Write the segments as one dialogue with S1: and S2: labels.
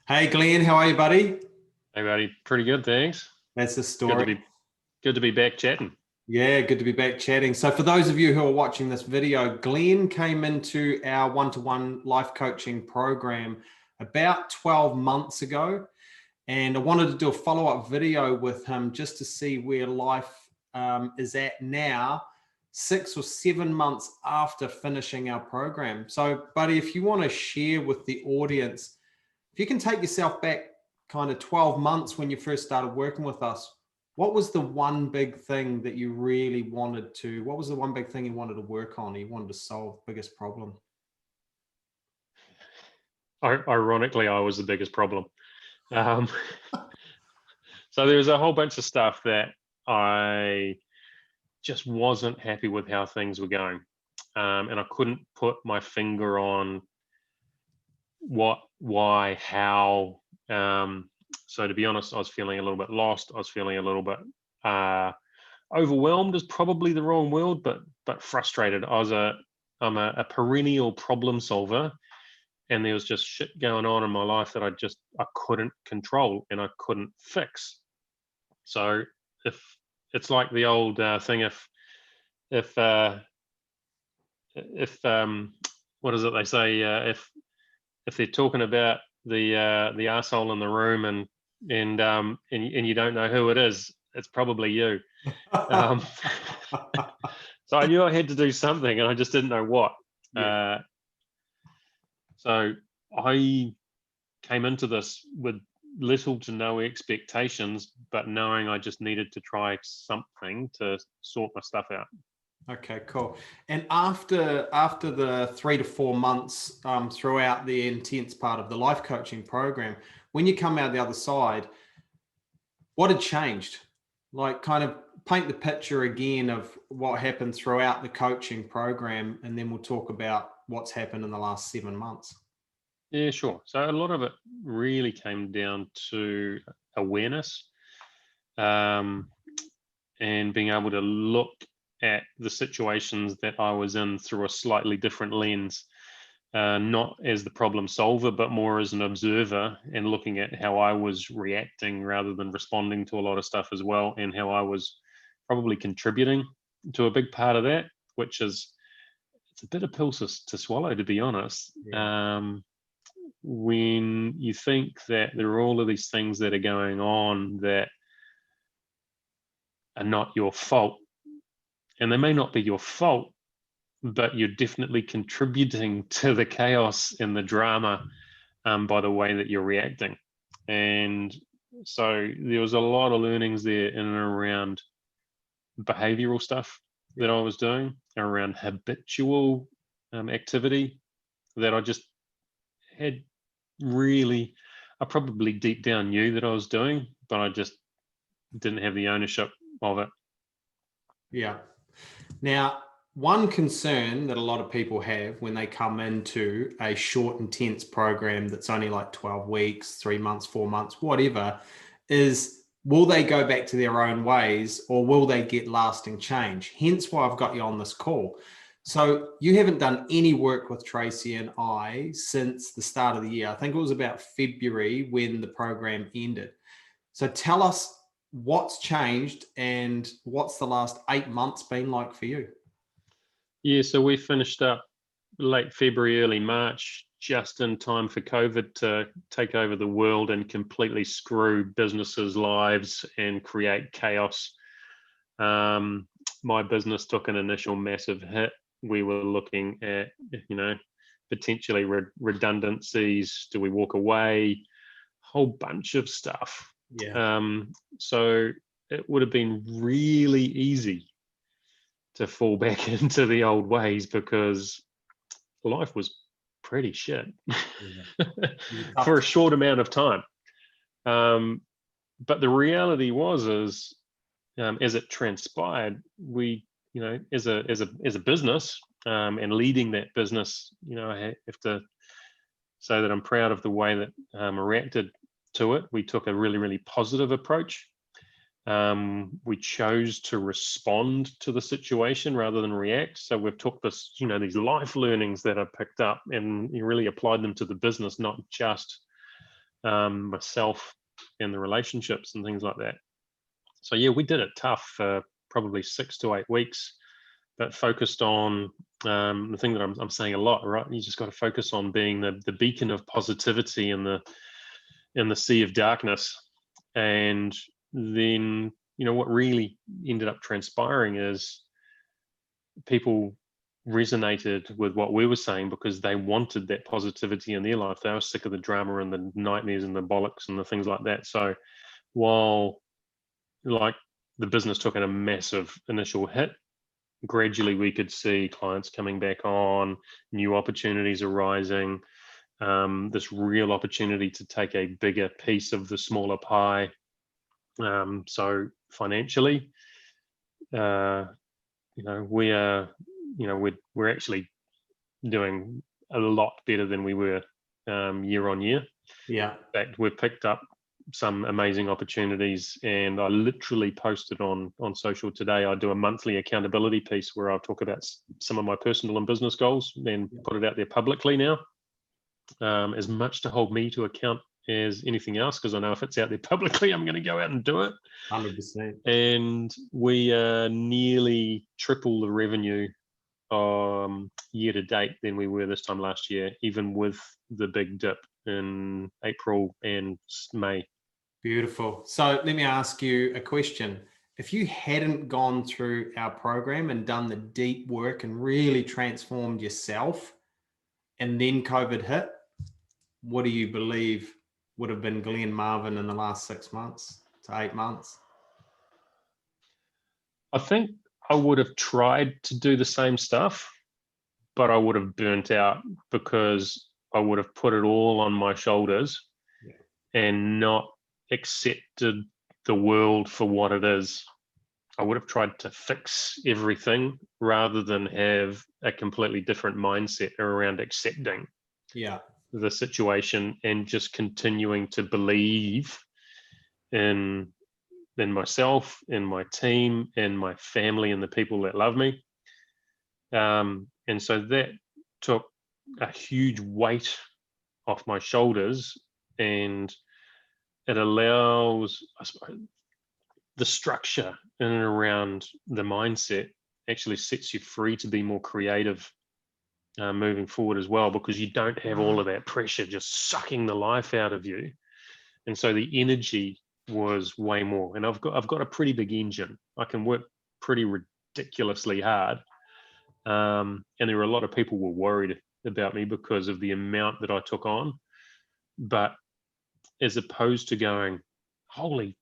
S1: Hey Glenn, how are you, buddy?
S2: Hey, buddy. Pretty good, thanks.
S1: That's the
S2: Good to
S1: story.
S2: be good to be back chatting.
S1: Yeah, good to be back chatting. So, for those of you who are watching this video, Glenn came into our one-to-one life coaching program about 12 months ago, and I wanted to do a follow-up video with him just to see where life is at now, 6 or 7 months after finishing our program. So, buddy, if you want to share with the audience, if you can take yourself back kind of 12 months when you first started working with us, what was the one big thing that you really wanted to, what was the one big thing you wanted to work on, you wanted to solve, biggest problem?
S2: Ironically, I was the biggest problem. Um, so there was a whole bunch of stuff that I just wasn't happy with how things were going, and I couldn't put my finger on what, why, how. So to be honest, I was feeling a little bit lost. I was feeling a little bit overwhelmed is probably the wrong word, but frustrated. I'm a perennial problem solver, and there was just shit going on in my life that I couldn't control and I couldn't fix. So if it's like the old thing, if if what is it they say, if they're talking about the asshole in the room, and you don't know who it is, it's probably you. um, so I knew I had to do something and I just didn't know what.
S1: Yeah.
S2: uh, so I came into this with little to no expectations, but knowing I just needed to try something to sort my stuff out.
S1: Okay, cool. And after the 3 to 4 months throughout the intense part of the life coaching program, when you come out the other side, what had changed? Like, kind of paint the picture again of what happened throughout the coaching program, and then we'll talk about what's happened in the last 7 months.
S2: Yeah, sure. So a lot of it really came down to awareness, um, and being able to look at the situations that I was in through a slightly different lens, not as the problem solver, but more as an observer, and looking at how I was reacting rather than responding to a lot of stuff as well, and how I was probably contributing to a big part of that, which is, it's a bit of pill to swallow, to be honest.
S1: Yeah.
S2: When you think that there are all of these things that are going on that are not your fault, and they may not be your fault, but you're definitely contributing to the chaos and the drama, by the way that you're reacting. And so there was a lot of learnings there in and around behavioral stuff that I was doing, around habitual activity that I just had really, I probably deep down knew that I was doing, but I just didn't have the ownership of it.
S1: Yeah. Now, one concern that a lot of people have when they come into a short, intense program that's only like 12 weeks, 3 months, 4 months, whatever, is will they go back to their own ways or will they get lasting change? Hence why I've got you on this call. So, you haven't done any work with Tracy and I since the start of the year. I think it was about February when the program ended. So, tell us what's changed and what's the last 8 months been like for you?
S2: Yeah, so we finished up late February, early March, just in time for COVID to take over the world and completely screw businesses' lives and create chaos. Um, my business took an initial massive hit. We were looking at, you know, potentially redundancies. Do we walk away? Whole bunch of stuff.
S1: Yeah.
S2: So it would have been really easy to fall back into the old ways because life was pretty shit
S1: Yeah.
S2: for
S1: Tough.
S2: a short amount of time. Um, but the reality was, is as it transpired, we, as a business, and leading that business, I have to say that I'm proud of the way that I reacted to it. We took a really, really positive approach. We chose to respond to the situation rather than react. So we've took this, these life learnings that I picked up and you really applied them to the business, not just myself and the relationships and things like that. So yeah, we did it tough for probably 6 to 8 weeks, but focused on the thing that I'm saying a lot, right? You just got to focus on being the beacon of positivity in the sea of darkness. And then, what really ended up transpiring is people resonated with what we were saying because they wanted that positivity in their life. They were sick of the drama and the nightmares and the bollocks and the things like that. So while like the business took in a massive initial hit, gradually we could see clients coming back on, new opportunities arising, this real opportunity to take a bigger piece of the smaller pie. So financially, we're actually doing a lot better than we were year on year.
S1: Yeah.
S2: In fact, we've picked up some amazing opportunities, and I literally posted on social today. I do a monthly accountability piece where I'll talk about some of my personal and business goals and put it out there publicly now, as much to hold me to account as anything else, because I know if it's out there publicly, I'm going to go out and do it.
S1: 100%.
S2: And we are nearly triple the revenue year to date than we were this time last year, even with the big dip in April and May.
S1: Beautiful. So let me ask you a question. If you hadn't gone through our program and done the deep work and really transformed yourself, and then COVID hit, what do you believe would have been Glenn Marvin in the last 6 months to 8 months?
S2: I think I would have tried to do the same stuff, but I would have burnt out because I would have put it all on my shoulders and not accepted the world for what it is. I would have tried to fix everything rather than have a completely different mindset around accepting the situation and just continuing to believe in myself, in my team, in my family, and the people that love me. And so that took a huge weight off my shoulders, and it allows, I suppose, the structure in and around the mindset actually sets you free to be more creative moving forward as well, because you don't have all of that pressure just sucking the life out of you. And so the energy was way more. And I've got a pretty big engine. I can work pretty ridiculously hard. And there were a lot of people were worried about me because of the amount that I took on. But as opposed to going, holy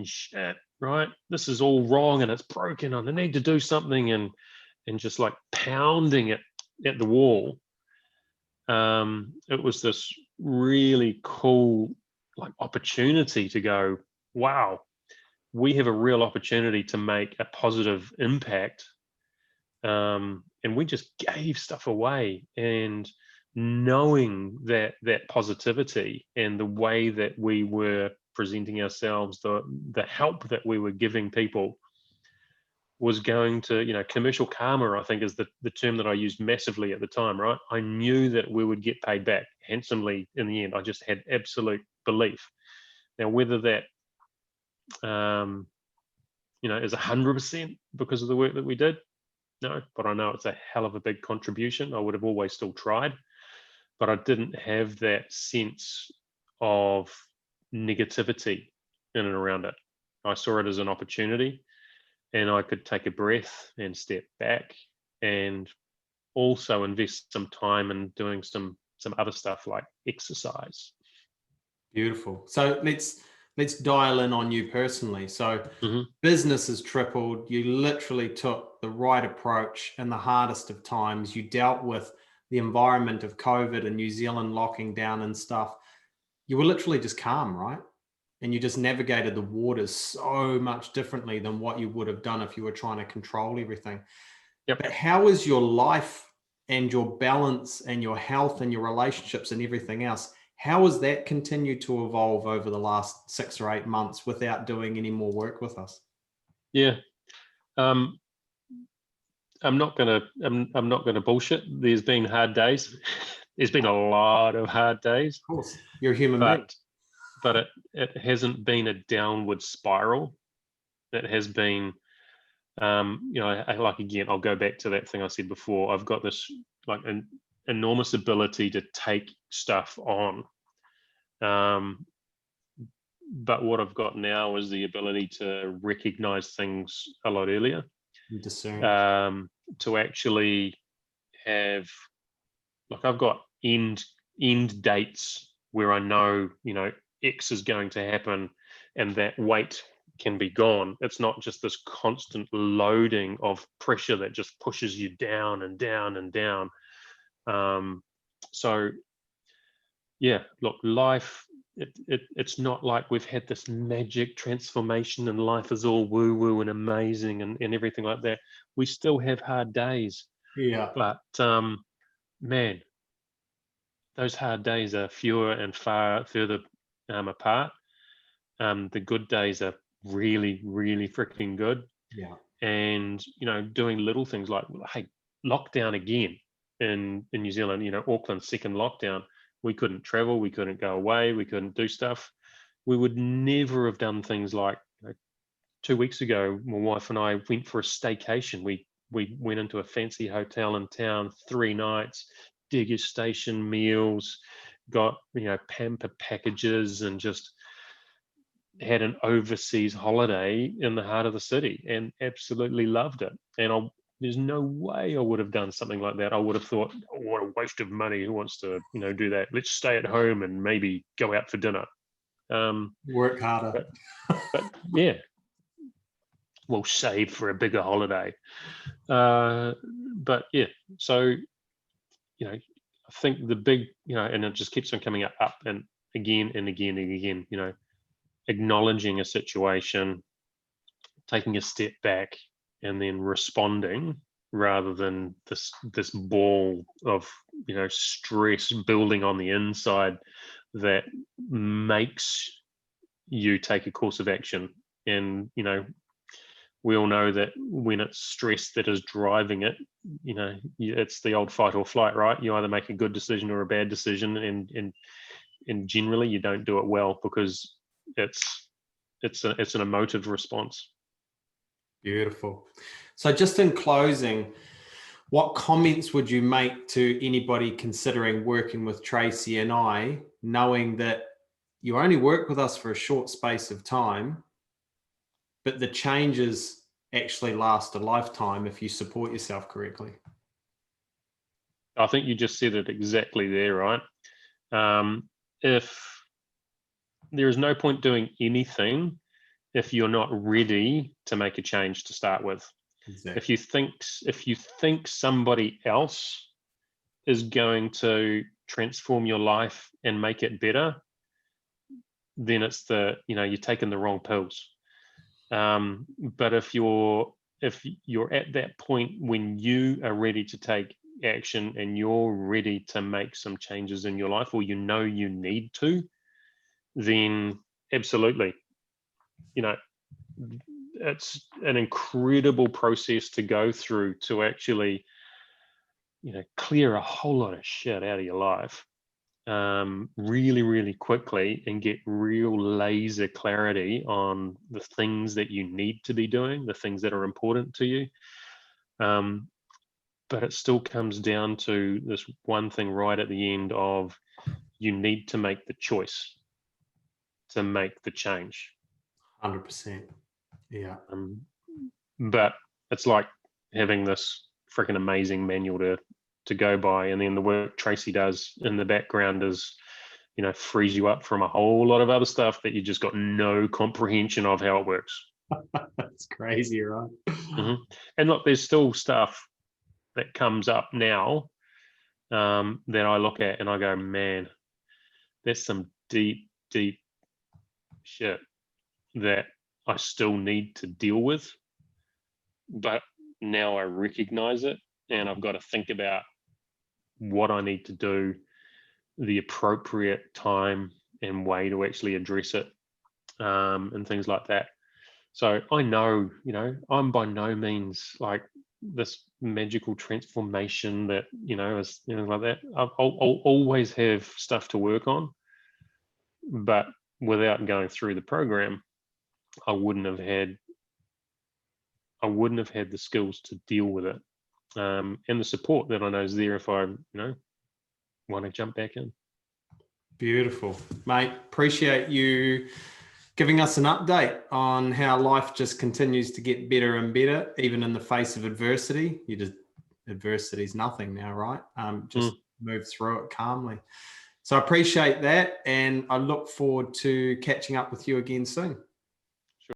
S2: shit, right? This is all wrong and it's broken and I need to do something, and just like pounding it at the wall. It was this really cool like opportunity to go, wow, we have a real opportunity to make a positive impact. And we just gave stuff away, and knowing that positivity and the way that we were presenting ourselves, the help that we were giving people was going to, commercial karma, I think, is the term that I used massively at the time, right? I knew that we would get paid back handsomely in the end. I just had absolute belief. Now, whether that, is 100% because of the work that we did, no, but I know it's a hell of a big contribution. I would have always still tried, but I didn't have that sense of negativity in and around it. I saw it as an opportunity, and I could take a breath and step back and also invest some time in doing some other stuff like exercise.
S1: Beautiful. So let's dial in on you personally. So business has tripled. You literally took the right approach in the hardest of times. You dealt with the environment of COVID and New Zealand locking down and stuff. You were literally just calm, right? And you just navigated the waters so much differently than what you would have done if you were trying to control everything.
S2: Yep.
S1: But how is your life and your balance and your health and your relationships and everything else? How has that continued to evolve over the last 6 or 8 months without doing any more work with us?
S2: Yeah. I'm not gonna bullshit. There's been hard days. There's been a lot of hard days.
S1: Of course, you're a human being.
S2: but it hasn't been a downward spiral. It has been, like, again, I'll go back to that thing I said before. I've got this like an enormous ability to take stuff on. But what I've got now is the ability to recognize things a lot earlier,
S1: Discern.
S2: to actually have, like, I've got end dates where I know, X is going to happen, and that weight can be gone. It's not just this constant loading of pressure that just pushes you down and down and down. So yeah, look, life, it's not like we've had this magic transformation and life is all woo-woo and amazing and everything like that. We still have hard days.
S1: Yeah.
S2: But man, those hard days are fewer and far further apart. The good days are really, really freaking good.
S1: Yeah.
S2: And doing little things like, hey, lockdown again in New Zealand, Auckland, second lockdown. We couldn't travel, we couldn't go away, we couldn't do stuff. We would never have done things like 2 weeks ago, my wife and I went for a staycation. We went into a fancy hotel in town, 3 nights, degustation meals, got pamper packages, and just had an overseas holiday in the heart of the city, and absolutely loved it. And there's no way I would have done something like that. I would have thought, oh, what a waste of money. Who wants to, do that? Let's stay at home and maybe go out for dinner.
S1: Work harder.
S2: But yeah, we'll save for a bigger holiday. But yeah, so, I think the big, and it just keeps on coming up and again and again and again, acknowledging a situation, taking a step back, and then responding, rather than this ball of stress building on the inside that makes you take a course of action. And we all know that when it's stress that is driving it, it's the old fight or flight, right? You either make a good decision or a bad decision, and generally you don't do it well, because it's an emotive response.
S1: Beautiful. So just in closing, what comments would you make to anybody considering working with Tracy and I, knowing that you only work with us for a short space of time, but the changes actually last a lifetime if you support yourself correctly?
S2: I think you just said it exactly there, right? If there is no point doing anything if you're not ready to make a change to start with.
S1: Exactly.
S2: If you think somebody else is going to transform your life and make it better, then it's you're taking the wrong pills. But if you're at that point when you are ready to take action and you're ready to make some changes in your life, or you need to, then absolutely. It's an incredible process to go through to actually, clear a whole lot of shit out of your life really, really quickly, and get real laser clarity on the things that you need to be doing, the things that are important to you. But it still comes down to this one thing right at the end of, you need to make the choice to make the change.
S1: 100%. Yeah.
S2: But it's like having this freaking amazing manual to go by, and then the work Tracy does in the background is, frees you up from a whole lot of other stuff that you just got no comprehension of how it works.
S1: That's crazy, right?
S2: Mm-hmm. And look, there's still stuff that comes up now that I look at and I go, man, there's some deep, deep shit that I still need to deal with. But now I recognize it, and I've got to think about what I need to do, the appropriate time and way to actually address it, and things like that. So I know, I'm by no means like this magical transformation that, is, like that. I'll always have stuff to work on, but without going through the program, I wouldn't have had the skills to deal with it, and the support that I know is there if I, want to jump back in.
S1: Beautiful, mate. Appreciate you giving us an update on how life just continues to get better and better, even in the face of adversity. Adversity is nothing now, right? Just move through it calmly. So I appreciate that, and I look forward to catching up with you again soon.